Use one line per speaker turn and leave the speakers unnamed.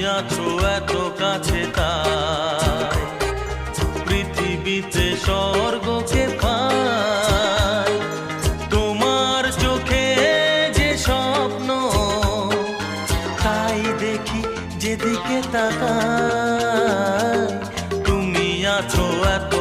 আছো এত কাছে, তাই পৃথিবীতে স্বর্গকে পাই। তোমার চোখে যে স্বপ্ন, তাই দেখি যেদিকে তাকাই। তুমি আছো এত